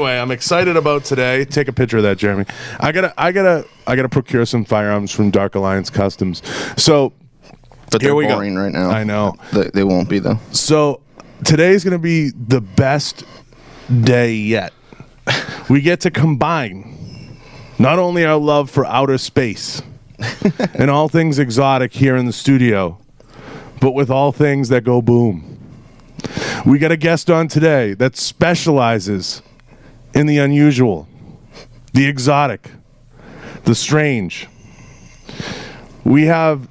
anyway, I'm excited about today. Take a picture of that, Jeremy. I gotta procure some firearms from Dark Alliance Customs. So but here they're we boring go. right now. I know. They won't be, though. So today's gonna be the best day yet. We get to combine not only our love for outer space and all things exotic here in the studio, but with all things that go boom. We got a guest on today that specializes in the unusual, the exotic, the strange. We have,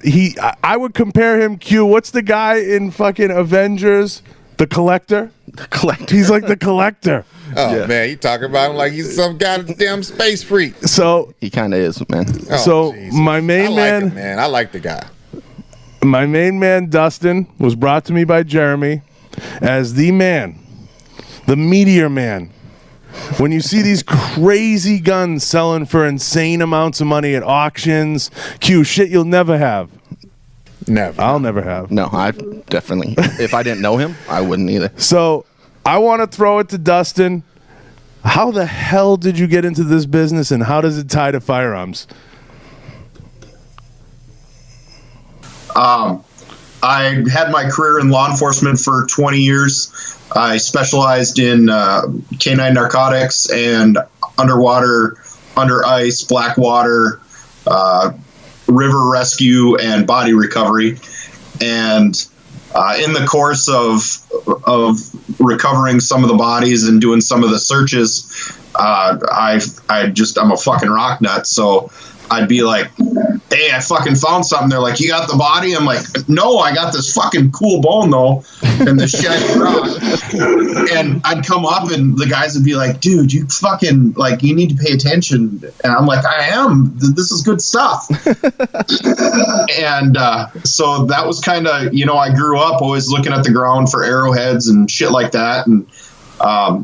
I would compare him, Q, what's the guy in fucking Avengers? The Collector? The Collector. He's like the Collector. Oh, yeah. Man, you talking about him like he's some goddamn space freak. So he kind of is, man. Oh, so Jesus. my main man, him, man, I like the guy. My main man, Dustin, was brought to me by Jeremy as the man, the Meteor Man. When you see these crazy guns selling for insane amounts of money at auctions, Q, shit you'll never have. Never. I'll never have. No, I definitely. If I didn't know him, I wouldn't either. So I want to throw it to Dustin. How the hell did you get into this business, and how does it tie to firearms? I had my career in law enforcement for 20 years. I specialized in canine narcotics and underwater, under ice, black water, river rescue, and body recovery. And in the course of recovering some of the bodies and doing some of the searches, I'm a fucking rock nut. So I'd be like, hey, I fucking found something. They're like, you got the body? I'm like, no, I got this fucking cool bone, though, and this shiny rock. And I'd come up, and the guys would be like, dude, you fucking, like, you need to pay attention. And I'm like, I am. This is good stuff. And so that was kind of, I grew up always looking at the ground for arrowheads and shit like that. And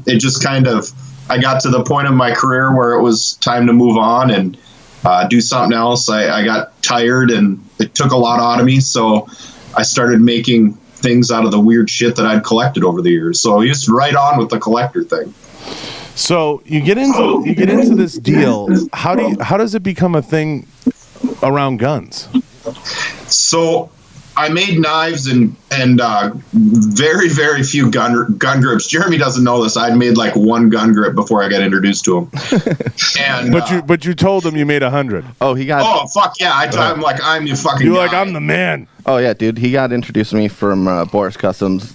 it just kind of, I got to the point of my career where it was time to move on and do something else. I got tired, and it took a lot out of me, so I started making things out of the weird shit that I'd collected over the years. So just right on with the collector thing. So you get into this deal. How does it become a thing around guns? So I made knives and very, very few gun grips. Jeremy doesn't know this. I'd made like one gun grip before I got introduced to him. And but you told him you made 100. Oh, he got. Oh fuck yeah! I'm like, I'm your fucking. You're guy. like, I'm the man. Oh yeah, dude. He got introduced to me from Boris Customs,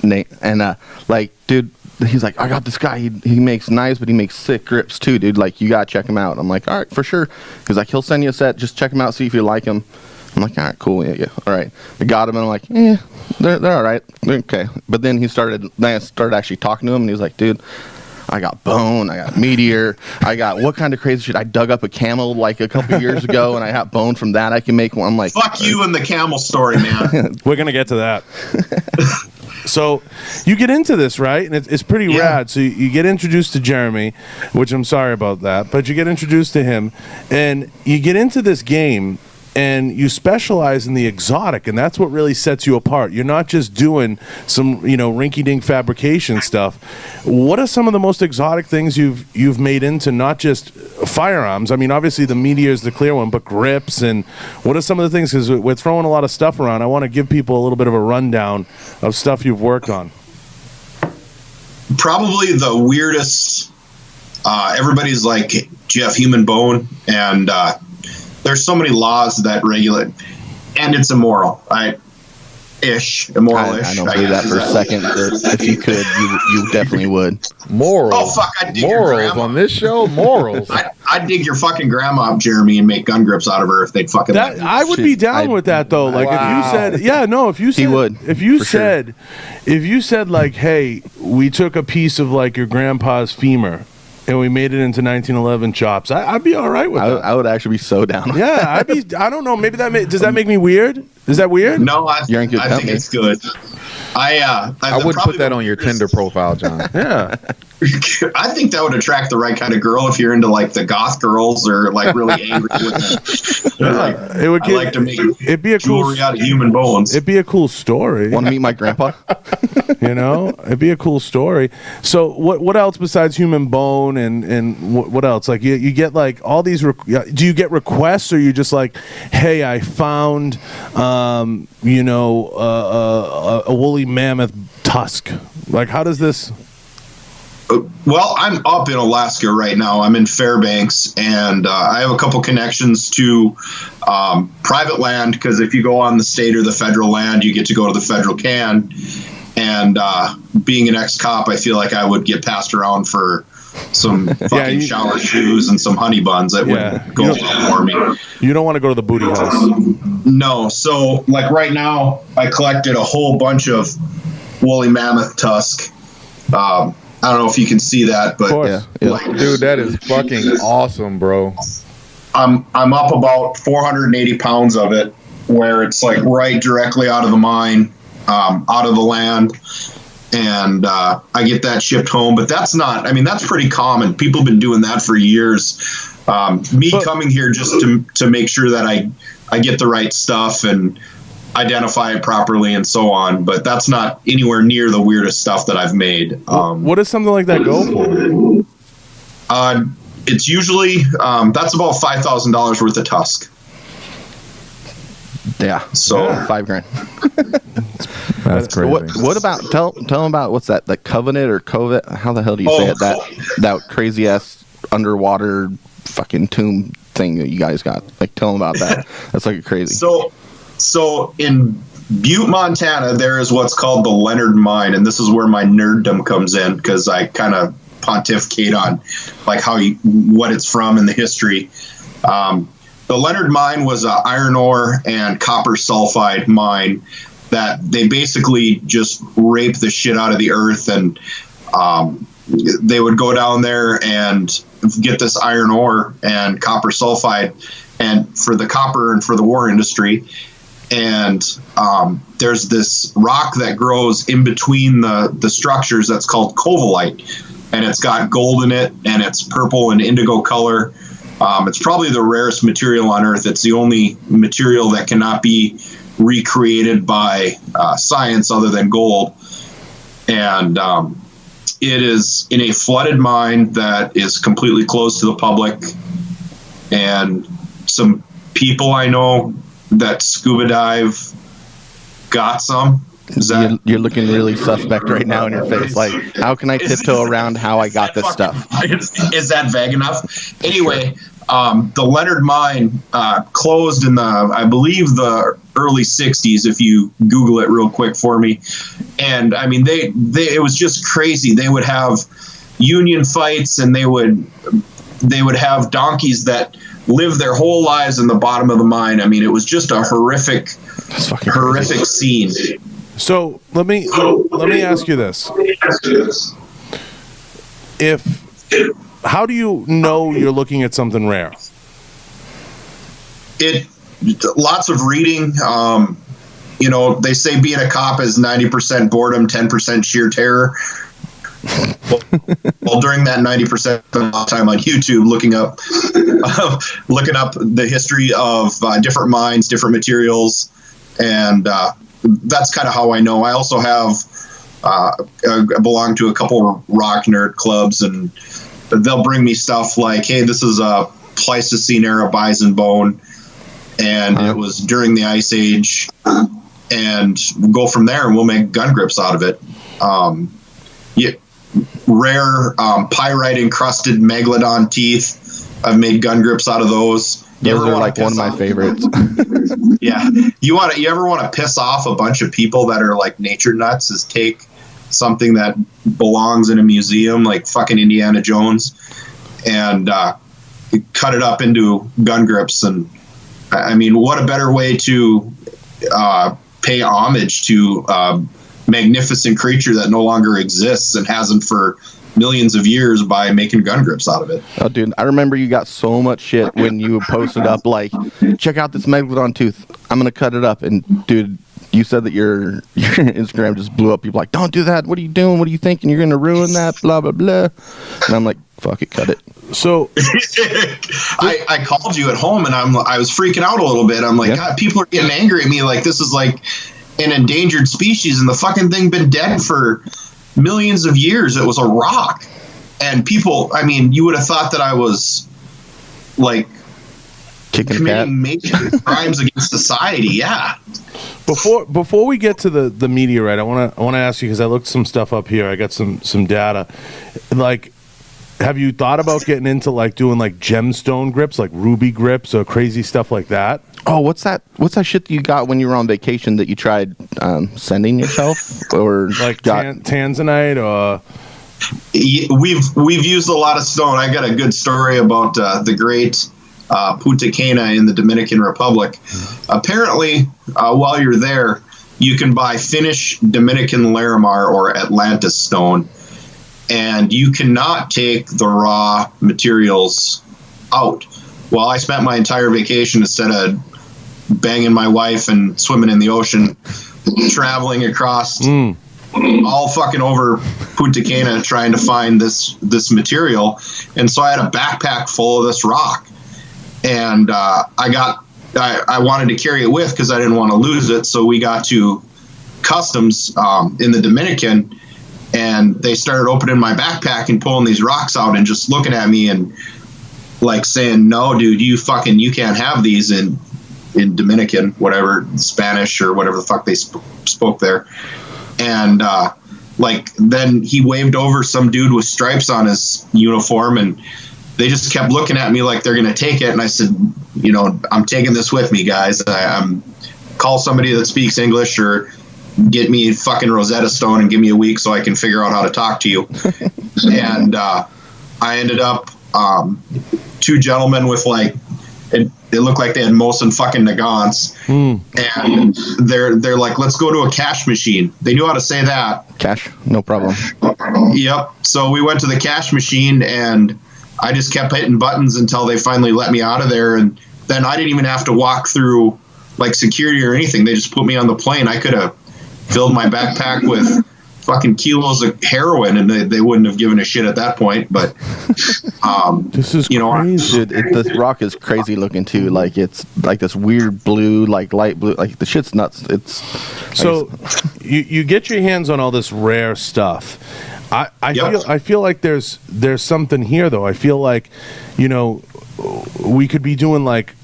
Nate, and like, dude. He's like, I got this guy. He makes knives, but he makes sick grips too, dude. Like, you gotta check him out. I'm like, all right, for sure. He's like, he'll send you a set. Just check him out, see if you like him. I'm like, all right, cool, yeah, all right. I got him, and I'm like, they're all right, okay. But then I started actually talking to him, and he was like, dude, I got bone, I got meteor, I got what kind of crazy shit? I dug up a camel like a couple years ago, and I got bone from that. I can make one. I'm like, fuck you and the camel story, man. We're gonna get to that. So you get into this, right? And it's pretty rad. So you get introduced to Jeremy, which I'm sorry about that, but you get introduced to him, and you get into this game. And you specialize in the exotic, and that's what really sets you apart. You're not just doing some, rinky-dink fabrication stuff. What are some of the most exotic things you've made into not just firearms? I mean, obviously the Meteor is the clear one, but grips, and what are some of the things? Because we're throwing a lot of stuff around. I want to give people a little bit of a rundown of stuff you've worked on. Probably the weirdest. Everybody's like, do you have human bone? And there's so many laws that regulate, and it's immoral, right-ish, immoral-ish. I don't believe that for a second. That if you could, you definitely would. Morals. Oh fuck! I'd dig morals your grandma on this show. Morals. I'd dig your fucking grandma up, Jeremy, and make gun grips out of her if they'd fucking. I would be down with that though. Like if you said, if you said, he would. If you said like, hey, we took a piece of like your grandpa's femur. And we made it into 1911 chops. I'd be all right with that. I would actually be so down. Yeah, I'd be. I don't know. Maybe does that make me weird? Is that weird? No, I You're in good think company. it's good. I wouldn't put that on your Tinder profile, John. Yeah. I think that would attract the right kind of girl if you're into like the goth girls or like really angry with them. It would I like to make it'd be a jewelry cool, out of human bones. it'd be a cool story. Want to meet my grandpa? You know, it'd be a cool story. So what else besides human bone and what else? Like you get like all these. Do you get requests, or you just like, hey, I found, you know, a woolly mammoth tusk. Like, how does this? Well, I'm up in Alaska right now. I'm in Fairbanks, and I have a couple connections to private land, because if you go on the state or the federal land, you get to go to the federal can. And being an ex-cop, I feel like I would get passed around for some fucking shower shoes and some honey buns. That wouldn't go well for me. You don't want to go to the booty house. No. So, like right now, I collected a whole bunch of woolly mammoth tusk. I don't know if you can see that, but like, dude, that is fucking awesome, bro. I'm up about 480 pounds of it, where it's like right directly out of the mine, out of the land, and I get that shipped home. But that's not, I mean, that's pretty common. People have been doing that for years. Coming here just to make sure that I get the right stuff and identify it properly and so on, but that's not anywhere near the weirdest stuff that I've made. What does something like that go for? It's usually that's about $5,000 worth of tusk. Yeah. So $5,000. That's crazy. What about tell them about what's that? The covenant or covet? How the hell do you say it? That crazy ass underwater fucking tomb thing that you guys got. Like, tell them about that. That's like crazy. So in Butte, Montana, there is what's called the Leonard Mine, and this is where my nerddom comes in, because I kind of pontificate on like what it's from and the history. The Leonard Mine was an iron ore and copper sulfide mine that they basically just raped the shit out of the earth, and they would go down there and get this iron ore and copper sulfide, and for the copper and for the war industry. And there's this rock that grows in between the structures that's called covellite, and it's got gold in it, and it's purple and indigo color. It's probably the rarest material on Earth. It's the only material that cannot be recreated by science other than gold. And it is in a flooded mine that is completely closed to the public. And some people I know that scuba dive got some. You're looking really suspect right now in your face. Like, how can I tiptoe around how I got this stuff? Is that vague enough? Anyway, the Leonard Mine closed in I believe the early 60s, if you Google it real quick for me. And I mean, it was just crazy. They would have union fights, and they would have donkeys that lived their whole lives in the bottom of the mine. I mean, it was just a horrific scene. So let me ask you this: how do you know you're looking at something rare? Lots of reading. You know, they say being a cop is 90% boredom, 10% sheer terror. Well, during that 90% of time on YouTube, looking up the history of different mines, different materials, and that's kind of how I know. I also have I belong to a couple rock nerd clubs, and they'll bring me stuff like, hey, this is a Pleistocene era bison bone, and it was during the Ice Age, and we'll go from there, and we'll make gun grips out of it. Rare pyrite encrusted megalodon teeth. I've made gun grips out of those. Those are like one of my favorites. Yeah. You ever want to piss off a bunch of people that are like nature nuts, is take something that belongs in a museum, like fucking Indiana Jones, and cut it up into gun grips. And I mean, what a better way to pay homage to magnificent creature that no longer exists and hasn't for millions of years by making gun grips out of it. Oh, dude, I remember you got so much shit when you posted up like, check out this megalodon tooth. I'm gonna cut it up, and dude, you said that your Instagram just blew up. People like, don't do that. What are you doing? What are you thinking? You're gonna ruin that. Blah blah blah. And I'm like, fuck it, cut it. So I called you at home and I was freaking out a little bit. I'm like, God, people are getting angry at me. Like this is like an endangered species, and the fucking thing been dead for millions of years. It was a rock, and people. I mean, you would have thought that I was like committing major crimes against society. Yeah. Before we get to the meteorite, I want to ask you, because I looked some stuff up here. I got some data. Like, have you thought about getting into like doing like gemstone grips, like ruby grips, or crazy stuff like that? Oh, what's that shit that you got when you were on vacation that you tried sending yourself, or like tanzanite, or? We've used a lot of stone. I got a good story about the great Punta Cana in the Dominican Republic. Apparently, while you're there, you can buy finished Dominican Larimar or Atlantis stone, and you cannot take the raw materials out. Well, I spent my entire vacation, instead of banging my wife and swimming in the ocean, traveling across all fucking over Punta Cana trying to find this material. And so I had a backpack full of this rock. And I wanted to carry it with because I didn't want to lose it. So we got to customs in the Dominican, and they started opening my backpack and pulling these rocks out and just looking at me and like saying, "No, dude, you can't have these in Dominican, whatever, Spanish or whatever the fuck they spoke there." And like then he waved over some dude with stripes on his uniform, and they just kept looking at me like they're going to take it. And I said, I'm taking this with me, guys. I'm call somebody that speaks English, or get me fucking Rosetta Stone and give me a week so I can figure out how to talk to you. And I ended up two gentlemen with like, it looked like they had Mosin fucking Nagants. And they're like, let's go to a cash machine. They knew how to say that. Cash, no problem. Yep. So we went to the cash machine, and I just kept hitting buttons until they finally let me out of there. And then I didn't even have to walk through like security or anything. They just put me on the plane. I could have filled my backpack with fucking kilos of heroin, and they wouldn't have given a shit at that point. But this is crazy. Dude, this rock is crazy looking too. Like it's like this weird blue, like light blue. Like the shit's nuts. It's so you get your hands on all this rare stuff. I feel like there's something here though. I feel like we could be doing like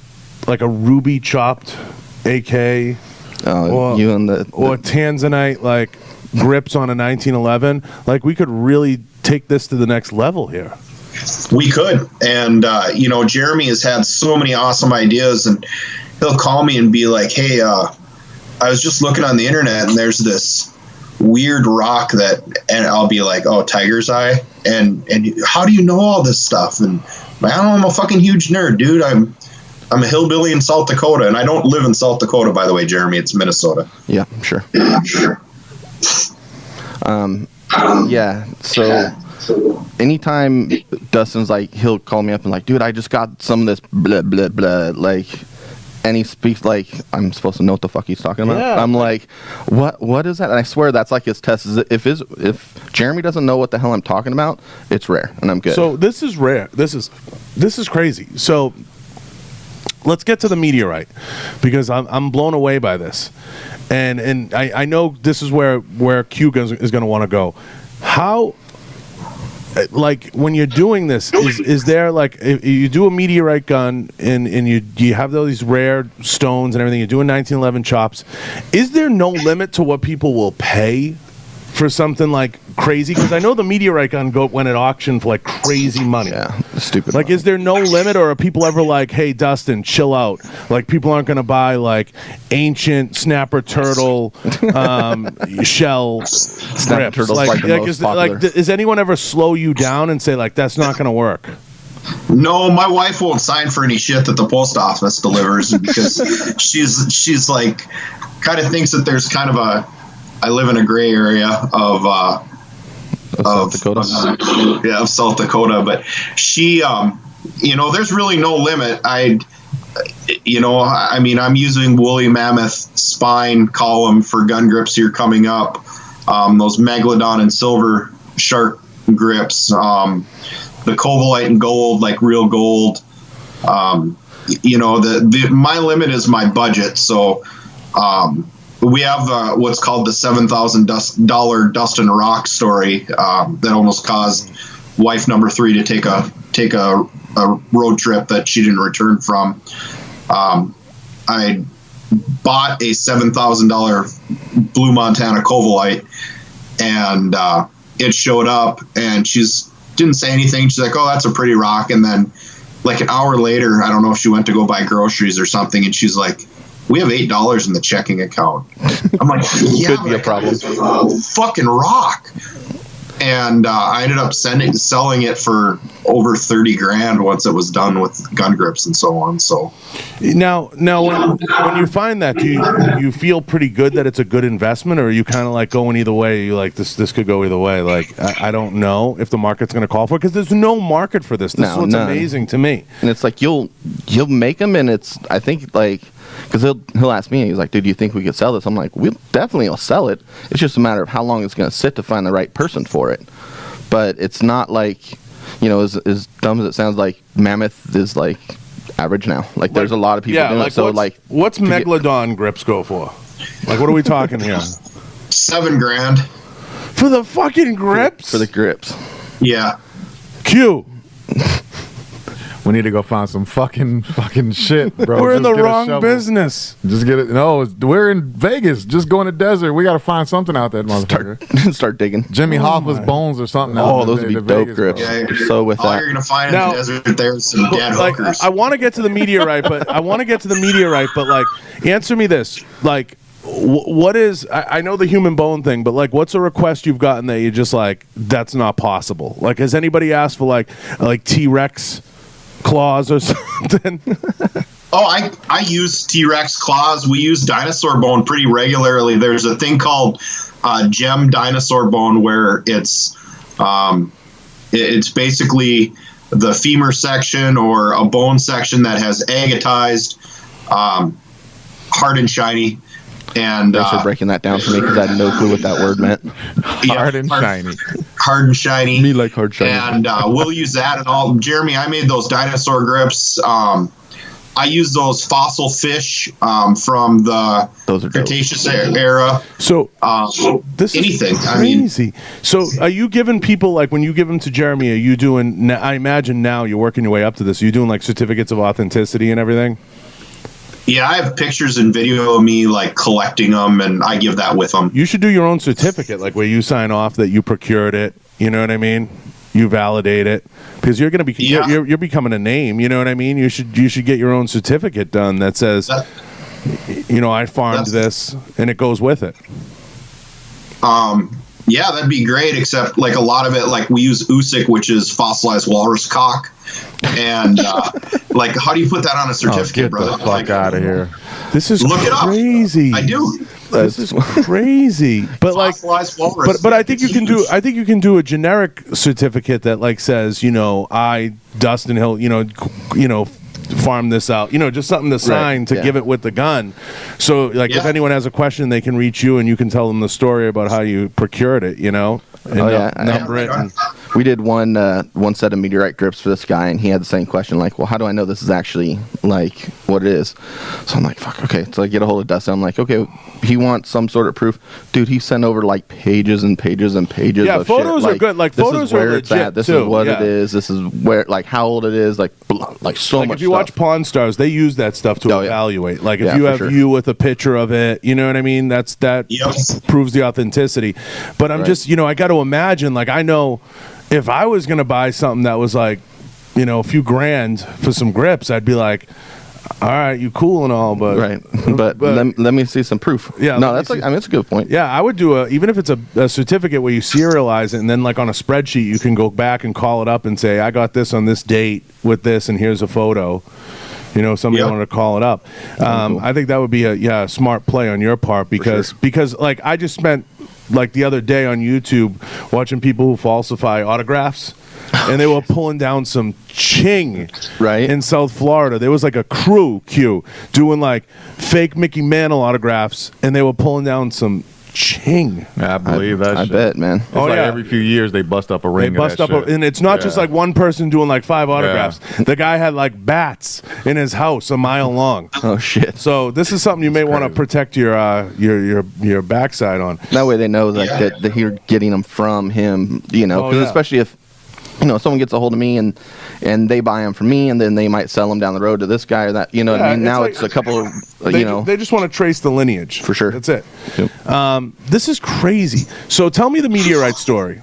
a ruby chopped AK, or tanzanite like grips on a 1911. Like we could really take this to the next level here. We could. And Jeremy has had so many awesome ideas, and he'll call me and be like, "Hey, I was just looking on the internet, and there's this weird rock and I'll be like, "Oh, tiger's eye." And how do you know all this stuff? And I'm a fucking huge nerd, dude. I'm a hillbilly in South Dakota, and I don't live in South Dakota, by the way, Jeremy. It's Minnesota. Yeah, sure. Yeah. So anytime Dustin's like, he'll call me up and like, "Dude, I just got some of this blah blah blah," like. And he speaks like I'm supposed to know what the fuck he's talking about. Yeah. I'm like, what is that? And I swear that's like his test. If Jeremy doesn't know what the hell I'm talking about, it's rare, and I'm good. So this is rare. This is crazy. So let's get to the meteorite, because I'm blown away by this, and I know this is where Q is going to want to go. How? Like when you're doing this, is there like if you do a meteorite gun and you have all these rare stones and everything, you're doing 1911 chops, is there no limit to what people will pay for something like crazy? Because I know the meteorite gun went at auction for like crazy money. Yeah, stupid. Like, is there no limit, or are people ever like, "Hey, Dustin, chill out"? Like, people aren't going to buy like ancient snapper turtle shell strips. Is anyone ever slow you down and say like, "That's not going to work"? No, my wife won't sign for any shit that the post office delivers, because she's like kind of thinks that there's kind of I live in a gray area of South Dakota. Of South Dakota, but she, there's really no limit. I mean, I'm using woolly mammoth spine column for gun grips here coming up. Those Megalodon and silver shark grips, the Covalite and gold, like real gold. My limit is my budget. So we have what's called the $7,000 Dustin Rock story that almost caused wife number 3 to take a road trip that she didn't return from. I bought a $7,000 Blue Montana Covalite, and it showed up, and didn't say anything. She's like, "Oh, that's a pretty rock." And then, like an hour later, I don't know if she went to go buy groceries or something, and she's like, "We have $8 in the checking account." I'm like, "Yeah, could be a problem. Fucking rock." And I ended up selling it for over $30,000 once it was done with gun grips and so on. So now when you find that, do you feel pretty good that it's a good investment, or are you kind of like going either way? You like this could go either way. Like I don't know if the market's going to call for it, because there's no market for this. This is what's amazing to me. And it's like you'll make them, and I think like. Because he'll ask me, he's like, "Dude, do you think we could sell this?" I'm like, "We'll definitely sell it. It's just a matter of how long it's going to sit to find the right person for it." But it's not like, as dumb as it sounds, like Mammoth is like average now. Like there's a lot of people doing it. So what's Megalodon grips go for? Like what are we talking here? $7,000 for the fucking grips? For the grips. Yeah. Q. We need to go find some fucking shit, bro. We're in the wrong business. Just get it. No, we're in Vegas. Just go in the desert. We got to find something out there, motherfucker. Start digging. Jimmy Hoffa's bones or something. Those would be dope Vegas, grips. Yeah, so with all that, you're gonna find in the desert, there's some dead hookers. I want to get to the meteorite, but like, answer me this, like. What is, I know the human bone thing, but like what's a request you've gotten that you're just like, that's not possible? Like has anybody asked for like T-Rex claws or something? Oh, I use T-Rex claws. We use dinosaur bone pretty regularly. There's a thing called gem dinosaur bone where it's basically the femur section or a bone section that has agatized, hard and shiny. And thanks for breaking that down for me, because I had no clue what that word meant. Hard and shiny. Hard and shiny. Me like hard shiny. And we'll use that and all. Jeremy, I made those dinosaur grips. I use those fossil fish from the Cretaceous era. So this anything. Is crazy. So are you giving people, like when you give them to Jeremy, are you doing, I imagine now you're working your way up to this, are you doing like certificates of authenticity and everything? Yeah, I have pictures and video of me like collecting them, and I give that with them. You should do your own certificate, like where you sign off that you procured it. You know what I mean? You validate it, because you're going to be you're becoming a name. You know what I mean? You should get your own certificate done that says, I farmed this, and it goes with it. Yeah, that'd be great. Except like a lot of it, like we use Usyk, which is fossilized walrus cock. And like, how do you put that on a certificate, get brother? the fuck out of here! This is look crazy. It up. I do. This is crazy. But like, but I think you can do. I think you can do a generic certificate that like says, I Dustin Hill, farm this out, just something to sign to give it with the gun. So like, if anyone has a question, they can reach you and you can tell them the story about how you procured it. And number it. And, we did one set of meteorite grips for this guy, and he had the same question, like, well, how do I know this is actually like what it is? So I'm like, fuck, okay. So I get a hold of Dustin. I'm like, okay, he wants some sort of proof. Dude, he sent over like pages and pages and pages of photos shit. are good. Like, this photos is where are it's legit at. This too. is what it is. This is where, like, how old it is. Like so like much if you stuff. watch Pawn Stars, they use that stuff to evaluate. Like if you have you with a picture of it, you know what I mean? That proves the authenticity. But I'm just, I got to imagine, like, I know if I was going to buy something that was like, a few grand for some grips, I'd be like, all right, you cool and all, but but let me see some proof. Yeah, no, that's that's a good point. Yeah, I would do even if it's a certificate where you serialize it, and then like on a spreadsheet you can go back and call it up and say, I got this on this date with this, and here's a photo. Somebody wanted to call it up. Cool. I think that would be a smart play on your part, because like I just spent like the other day on YouTube watching people who falsify autographs. and they were pulling down some ching Right. in South Florida. There was like a crew doing like fake Mickey Mantle autographs, and they were pulling down some ching. I believe that. I shit. bet, man. It's like every few years they bust up a They ring. bust of up, that shit. and it's not just like one person doing like 5 autographs. Yeah. The guy had like bats in his house a mile long. Oh shit. So this is something you may want to protect your backside on. That way they know like that you're getting them from him, you know, because especially if someone gets a hold of me and they buy them from me, and then they might sell them down the road to this guy or that, what I mean? Now like, it's a couple, they just want to trace the lineage. For sure. That's it. Yep. This is crazy. So tell me the meteorite story.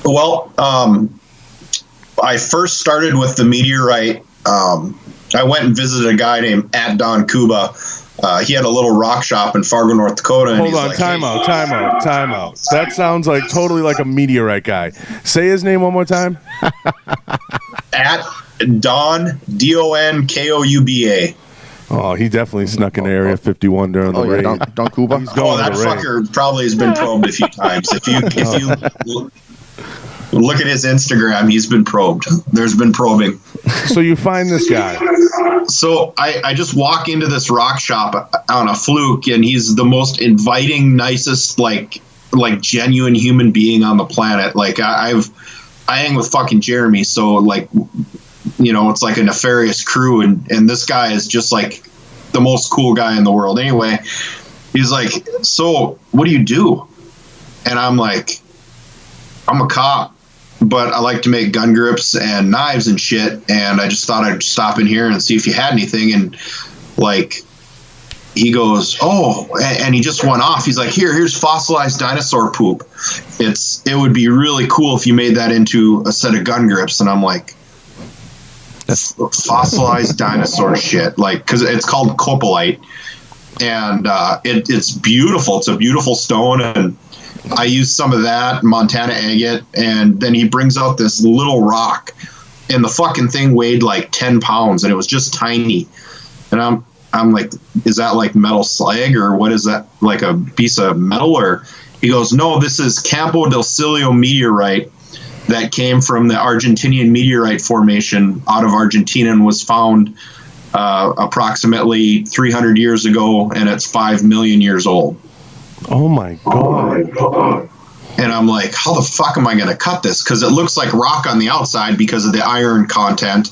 Well, I first started with the meteorite. I went and visited a guy named Don Cuba. He had a little rock shop in Fargo, North Dakota. And Hold on, time out. That sounds like totally like a meteorite guy. Say his name one more time. At Don, Donkouba. Oh, he definitely snuck in Area 51 during the raid. Don Cuba. He's going that to the raid. fucker probably has been probed a few times. If you look at his Instagram, he's been probed. There's been probing. So you find this guy. So I just walk into this rock shop on a fluke, and he's the most inviting, nicest, like genuine human being on the planet. Like I hang with fucking Jeremy, so like, it's like a nefarious crew, and this guy is just like the most cool guy in the world. Anyway, he's like, so what do you do? And I'm like, I'm a cop, but I like to make gun grips and knives and shit. And I just thought I'd stop in here and see if you had anything. And like, he goes, oh, and he just went off. He's like, here's fossilized dinosaur poop. It would be really cool if you made that into a set of gun grips. And I'm like, that's fossilized dinosaur shit. Like, cause it's called copalite, and it's beautiful. It's a beautiful stone. And I used some of that Montana agate, and then he brings out this little rock, and the fucking thing weighed like 10 pounds, and it was just tiny. And I'm like, is that like metal slag, or what is that, like a piece of metal? Or he goes, no, this is Campo del Silio meteorite that came from the Argentinian meteorite formation out of Argentina and was found approximately 300 years ago, and it's 5 million years old. Oh my God. And I'm like, how the fuck am I going to cut this? Because it looks like rock on the outside because of the iron content,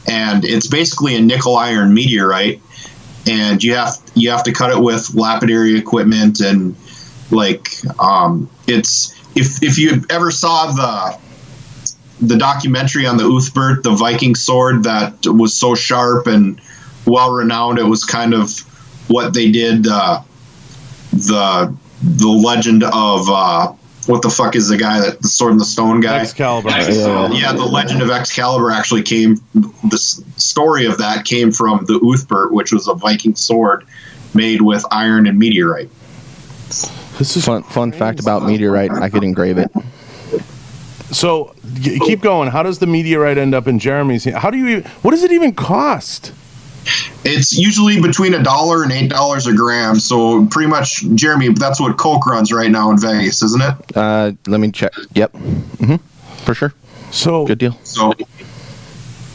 and it's basically a nickel iron meteorite. And you have to cut it with lapidary equipment, and like it's if you ever saw the documentary on the Uthbert, the Viking sword that was so sharp and well renowned, it was kind of what they did. The legend of what the fuck is the guy that the Sword and the Stone guy? Excalibur. Yeah, the legend of Excalibur actually came. The story of that came from the Uthbert, which was a Viking sword made with iron and meteorite. This is fun fact about meteorite. I could engrave it. So keep going. How does the meteorite end up in Jeremy's? What does it even cost? It's usually between $1 and $8 a gram. So pretty much, Jeremy, that's what Coke runs right now in Vegas, isn't it? Let me check. Yep. For sure. So good deal. So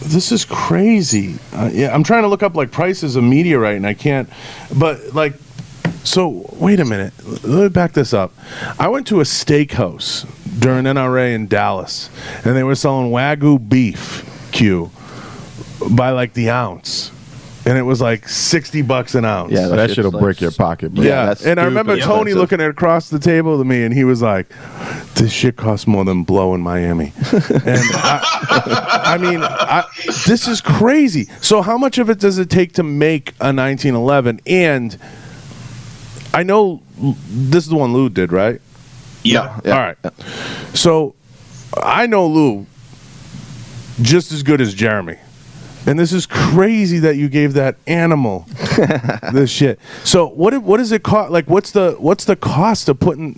this is crazy. Yeah, I'm trying to look up like prices of meteorite, and I can't. But like, so wait a minute. Let me back this up. I went to a steakhouse during NRA in Dallas, and they were selling Wagyu beef by like the ounce. And it was like $60 an ounce. Yeah, that shit'll break your pocket, bro. Yeah, and I remember Tony looking at across the table to me, and he was like, "This shit costs more than blow in Miami." And I mean, this is crazy. So, how much of it does it take to make a 1911? And I know this is the one Lou did, right? Yeah. All right. So, I know Lou just as good as Jeremy. And this is crazy that you gave that animal this shit. So what does it cost? Like, what's the cost of putting?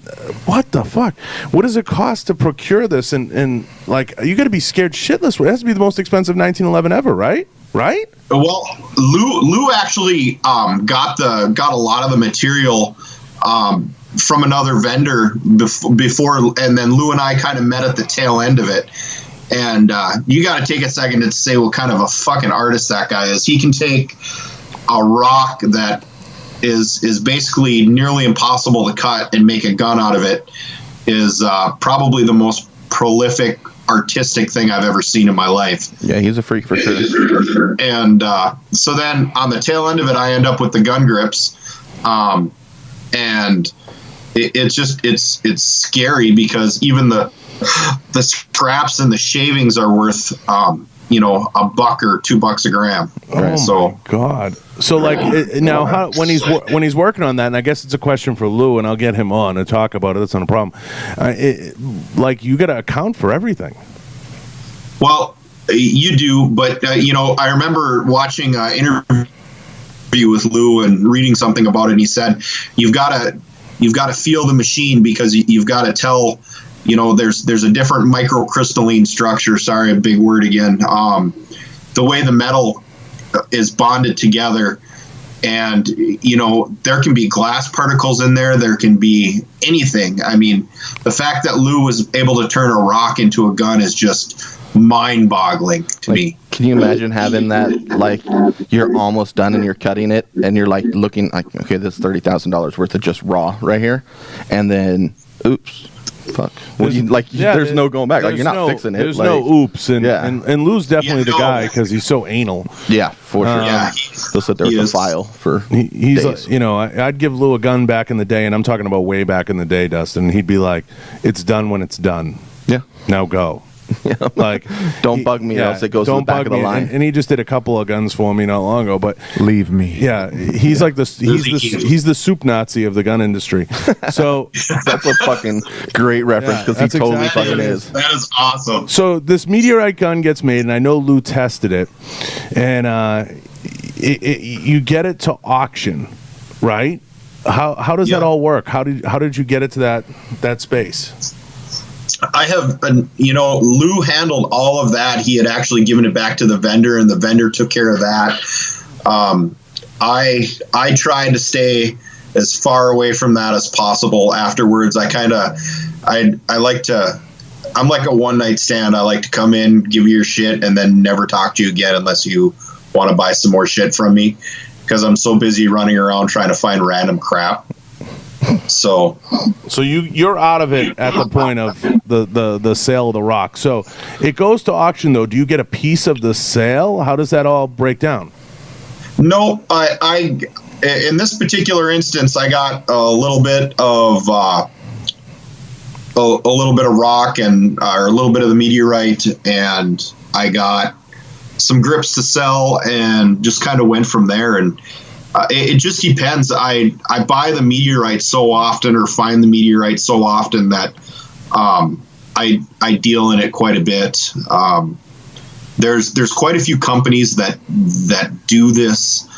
What the fuck? What does it cost to procure this? And like, you got to be scared shitless. It has to be the most expensive 1911 ever, right? Right? Well, Lou actually got a lot of the material from another vendor before, and then Lou and I kind of met at the tail end of it. And you got to take a second to say what kind of a fucking artist that guy is. He can take a rock that is basically nearly impossible to cut and make a gun out of it. Is probably the most prolific artistic thing I've ever seen in my life. Yeah, he's a freak for sure. And so then on the tail end of it, I end up with the gun grips, and it's scary because even the scraps and the shavings are worth $1 or $2 a gram. Oh so, my God! So now, when he's working on that, and I guess it's a question for Lou, and I'll get him on and talk about it. That's not a problem. You got to account for everything. Well, you do, but I remember watching an interview with Lou and reading something about it, and he said you've got to feel the machine because you've got to tell. There's a different microcrystalline structure. Sorry, a big word again. The way the metal is bonded together, and there can be glass particles in there. There can be anything. I mean, the fact that Lou was able to turn a rock into a gun is just mind-boggling to me. Can you imagine having that? You're almost done and you're cutting it, and you're looking like, okay, this is $30,000 worth of just raw right here, and then, oops. Fuck. There's no going back. You're not fixing it. There's no oops, and Lou's definitely the guy because he's so anal. Yeah, for sure. He'll sit there with a file for he's days. I'd give Lou a gun back in the day, and I'm talking about way back in the day, Dustin. He'd be like, "It's done when it's done. Yeah, now go." Don't bug me, else it goes to the back of the line. And he just did a couple of guns for me not long ago. But leave me. Yeah, he's like he's the soup Nazi of the gun industry. So that's a fucking great reference because he totally fucking is. That is awesome. So this meteorite gun gets made, and I know Lou tested it, and you get it to auction, right? How does that all work? How did you get it to that space? I have, Lou handled all of that. He had actually given it back to the vendor, and the vendor took care of that. I tried to stay as far away from that as possible. Afterwards, I'm like a one night stand. I like to come in, give you your shit, and then never talk to you again unless you want to buy some more shit from me, because I'm so busy running around trying to find random crap. So you're out of it at the point of the sale of the rock. So it goes to auction, though. Do you get a piece of the sale? How does that all break down? No, I in this particular instance, I got a little bit of rock and or a little bit of the meteorite, and I got some grips to sell, and just kind of went from there. And it just depends. I buy the meteorite so often, or find the meteorite so often, that I deal in it quite a bit. There's quite a few companies that do this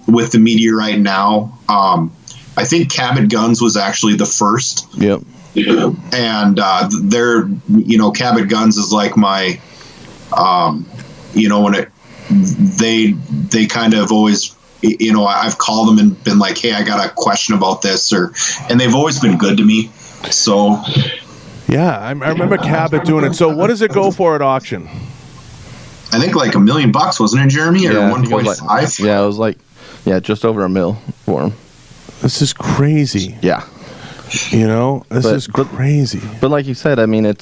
with the meteorite now. I think Cabot Guns was actually the first. Yep. And Cabot Guns is like my, when they kind of always. I've called them and been like, hey, I got a question about this, and they've always been good to me. So, yeah, I remember Cabot doing it. So, what does it go for at auction? I think like $1 million, wasn't it, Jeremy, or 1.5? Yeah, it was just over $1 million for him. This is crazy. Yeah, this is crazy. But like you said, I mean, it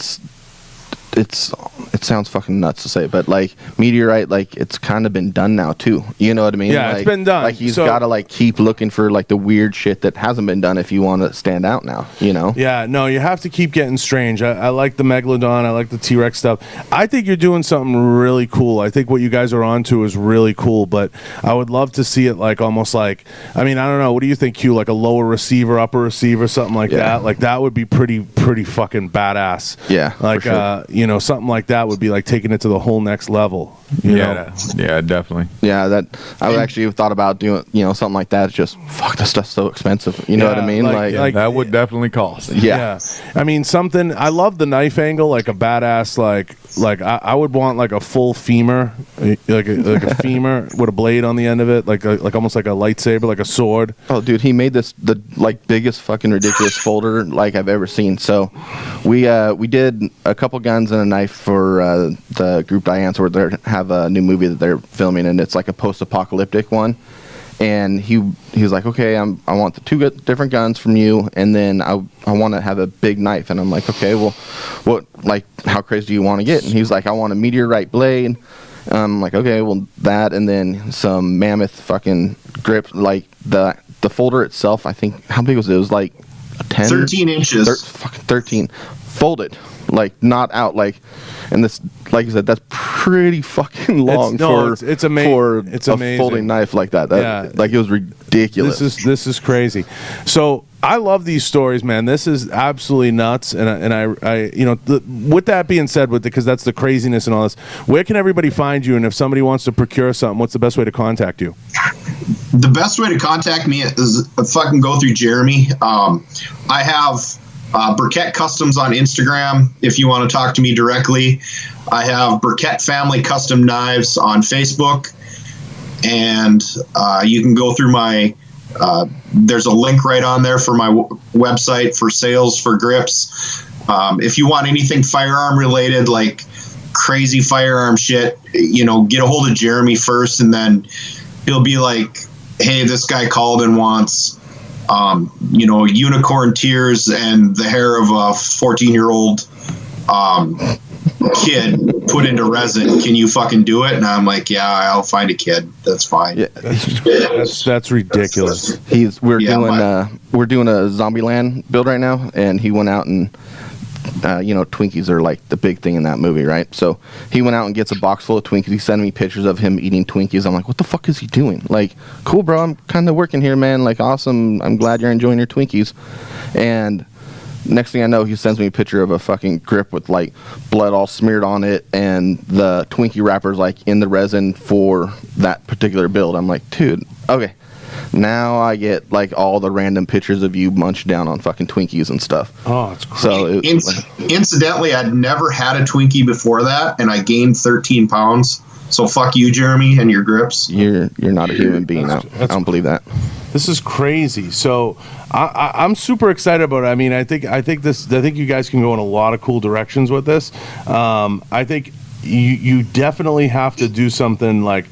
sounds fucking nuts to say, but meteorite, it's kind of been done now too. You know what I mean? Yeah, it's been done. He's got to keep looking for the weird shit that hasn't been done if you want to stand out now. Yeah, no, you have to keep getting strange. I like the Megalodon. I like the T-Rex stuff. I think you're doing something really cool. I think what you guys are onto is really cool, but I would love to see it almost I don't know. What do you think, Q? Like a lower receiver, upper receiver, something like that? That would be pretty fucking badass. Yeah, for sure. Something like that would be taking it to the whole next level. You Yeah, know? yeah, definitely. Yeah, that I would actually have thought about doing, something like that. It's just fuck, this stuff's so expensive. You know what I Yeah, mean? like- Like, That would definitely cost. yeah. I mean, something. I love the knife angle, like a badass, like I would want like a full femur, like a femur with a blade on the end of it, like almost like a lightsaber, like a sword. Oh, dude, he made this the biggest fucking ridiculous folder like I've ever seen. So, we did a couple guns and a knife for the group Diane's, where they have a new movie that they're filming, and it's like a post-apocalyptic one. And he was like, okay, I want the two different guns from you, and then I want to have a big knife. And I'm like, okay, well, how crazy do you want to get? And he's like, I want a meteorite blade. I'm like, okay, well, that, and then some mammoth fucking grip. Like the folder itself, I think, how big was it? It was like 10? 13 inches. Fucking 13. Folded. Like, not out, like, and this, like you said, that's pretty fucking long for it's amazing. It's a amazing. folding knife like that. Like, it was ridiculous. This is crazy. So I love these stories, man. This is absolutely nuts. And I with that being said, because that's the craziness and all this, where can everybody find you? And if somebody wants to procure something, what's the best way to contact you? The best way to contact me is fucking go through Jeremy. I have Burkett Customs on Instagram if you want to talk to me directly. I have Burkett Family Custom Knives on Facebook. And you can go through my there's a link right on there for my website for sales for grips. If you want anything firearm related, like crazy firearm shit, get a hold of Jeremy first, and then he'll be like, hey, this guy called and wants unicorn tears and the hair of a 14-year-old kid put into resin. Can you fucking do it? And I'm like, yeah, I'll find a kid. That's fine. Yeah. That's ridiculous. We're doing a Zombieland build right now, and he went out and Twinkies are like the big thing in that movie, right? So he went out and gets a box full of Twinkies. He's sending me pictures of him eating Twinkies. I'm like, what the fuck is he doing? Like, cool, bro. I'm kind of working here, man. Like, awesome. I'm glad you're enjoying your Twinkies. And next thing I know, he sends me a picture of a fucking grip with like blood all smeared on it, and the Twinkie wrapper's like in the resin for that particular build. I'm like, dude, okay. Now I get like all the random pictures of you munched down on fucking Twinkies and stuff. Oh, it's crazy. So incidentally, I'd never had a Twinkie before that, and I gained 13 pounds. So fuck you, Jeremy, and your grips. You're not a human being. I don't believe that. This is crazy. So I'm super excited about it. I mean, I think you guys can go in a lot of cool directions with this. I think you definitely have to do something like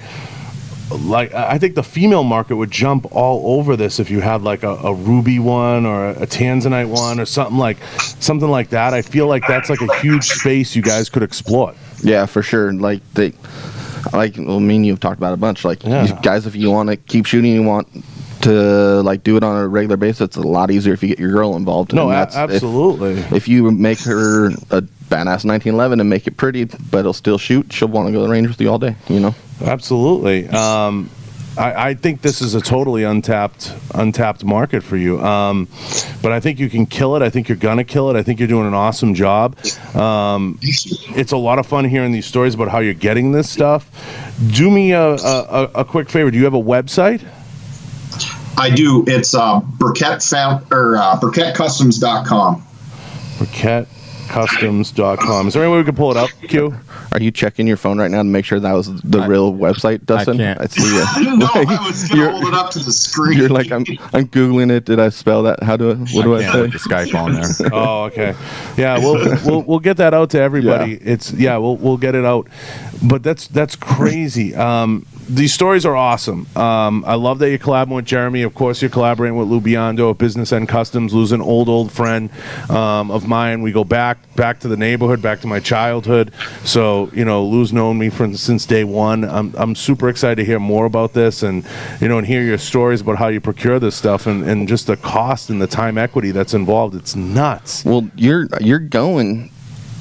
I think the female market would jump all over this if you had like a ruby one or a tanzanite one or something like that. I feel like that's like a huge space you guys could exploit. Yeah, for sure. Me and you have talked about it a bunch. Like, you guys, if you want to keep shooting, you want to like do it on a regular basis, it's a lot easier if you get your girl involved. No, absolutely. If you make her a badass 1911 and make it pretty, but it'll still shoot, she'll want to go to the range with you all day. Absolutely. I think this is a totally untapped market for you. But I think you can kill it. I think you're gonna kill it. I think you're doing an awesome job. It's a lot of fun hearing these stories about how you're getting this stuff. Do me a quick favor. Do you have a website? I do. It's BurkettCustoms.com. BurkettCustoms.com. Is there any way we can pull it up, Q? Are you checking your phone right now to make sure that was the real website, Dustin? I can't. I see you. No, I was going to hold it up to the screen. You're like, I'm Googling it. Did I spell that? What do I say? With the Skype on there. Oh, okay. Yeah, we'll get that out to everybody. Yeah. We'll get it out. But that's crazy. These stories are awesome. I love that you're collaborating with Jeremy. Of course, you're collaborating with Lou Biondo of Business End Customs. Lou's an old friend of mine. We go back to the neighborhood, back to my childhood. So, Lou's known me since day one. I'm super excited to hear more about this and hear your stories about how you procure this stuff and just the cost and the time equity that's involved. It's nuts. Well, you're going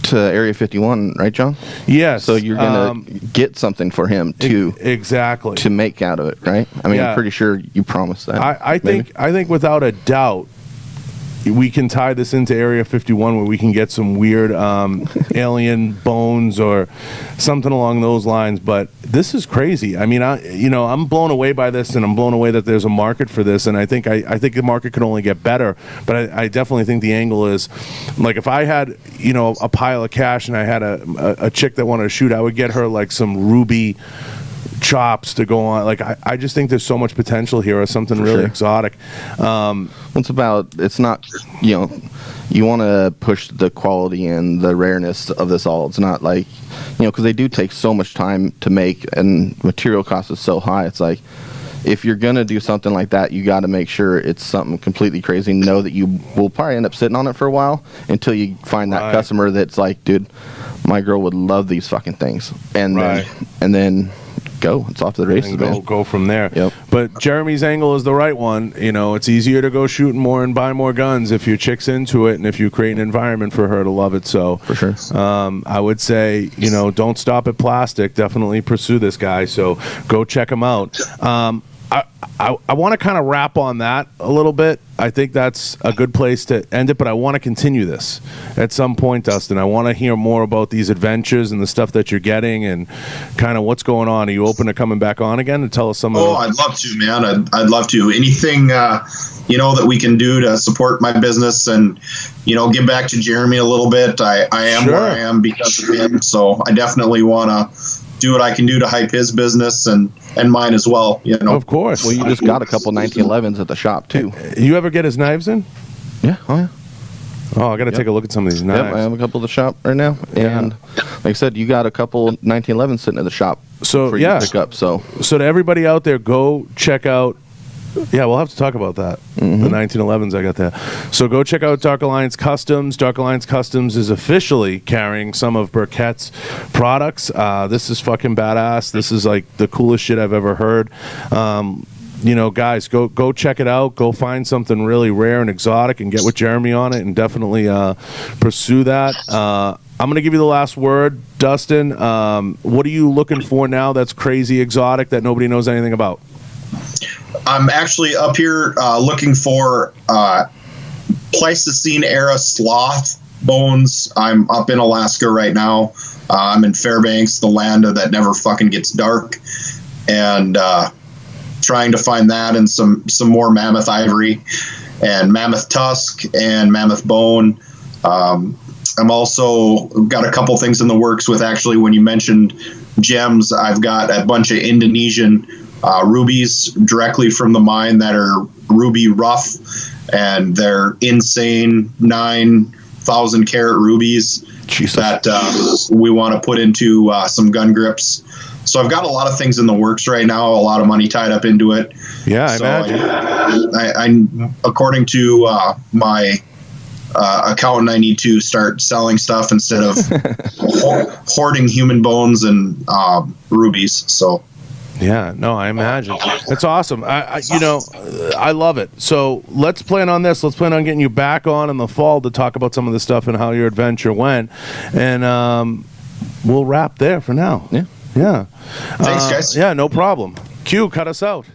to Area 51, right, John? Yes. So you're gonna get something for him to exactly to make out of it, right? I mean, I'm pretty sure you promised that. I think without a doubt, we can tie this into Area 51 where we can get some weird alien bones or something along those lines. But this is crazy. I mean, I'm blown away by this, and I'm blown away that there's a market for this. And I think the market could only get better. But I definitely think the angle is, like, if I had, a pile of cash and I had a chick that wanted to shoot, I would get her like some ruby chops to go on. Like, I just think there's so much potential here, or something For really sure. exotic. It's not, you want to push the quality and the rareness of this all. It's not like, because they do take so much time to make, and material cost is so high. It's like, if you're going to do something like that, you got to make sure it's something completely crazy. Know that you will probably end up sitting on it for a while until you find that customer that's like, dude, my girl would love these fucking things. And then go. It's off to the races, man. Go from there. Yep. But Jeremy's angle is the right one. It's easier to go shooting more and buy more guns if your chick's into it and if you create an environment for her to love it. So for sure, I would say, don't stop at plastic. Definitely pursue this guy. So go check him out. I want to kind of wrap on that a little bit. I think that's a good place to end it, but I want to continue this at some point, Dustin. I want to hear more about these adventures and the stuff that you're getting and kind of what's going on. Are you open to coming back on again and tell us some of I'd love to, man. I'd love to. Anything, that we can do to support my business and, give back to Jeremy a little bit. I am where I am because of him. So I definitely want to do what I can do to hype his business and mine as well. Of course. Well, you just got a couple 1911s at the shop too. You ever get his knives in? Yeah. Oh yeah. Oh, I got to take a look at some of these knives. Yep, I have a couple at the shop right now, and like I said, you got a couple 1911s sitting at the shop for you to pick up. So to everybody out there, go check out. Yeah, we'll have to talk about that. The 1911s, I got that. So go check out Dark Alliance Customs. Dark Alliance Customs is officially carrying some of Burkett's products. This is fucking badass. This is like the coolest shit I've ever heard. Guys, go check it out. Go find something really rare and exotic and get with Jeremy on it, and definitely pursue that. I'm going to give you the last word. Dustin, what are you looking for now that's crazy exotic that nobody knows anything about? I'm actually up here looking for Pleistocene era sloth bones. I'm up in Alaska right now. I'm in Fairbanks, the land that never fucking gets dark, and trying to find that and some more mammoth ivory and mammoth tusk and mammoth bone. I'm also got a couple things in the works with, actually, when you mentioned gems, I've got a bunch of Indonesian rubies directly from the mine that are ruby rough, and they're insane 9,000 carat rubies that we want to put into some gun grips. So I've got a lot of things in the works right now, a lot of money tied up into it. Yeah, I imagine. I according to my accountant, I need to start selling stuff instead of hoarding human bones and rubies. So yeah, no, I imagine. That's awesome. I love it. So let's plan on this. Let's plan on getting you back on in the fall to talk about some of the stuff and how your adventure went. And we'll wrap there for now. Yeah. Yeah. Thanks, guys. Yeah, no problem. Q, cut us out.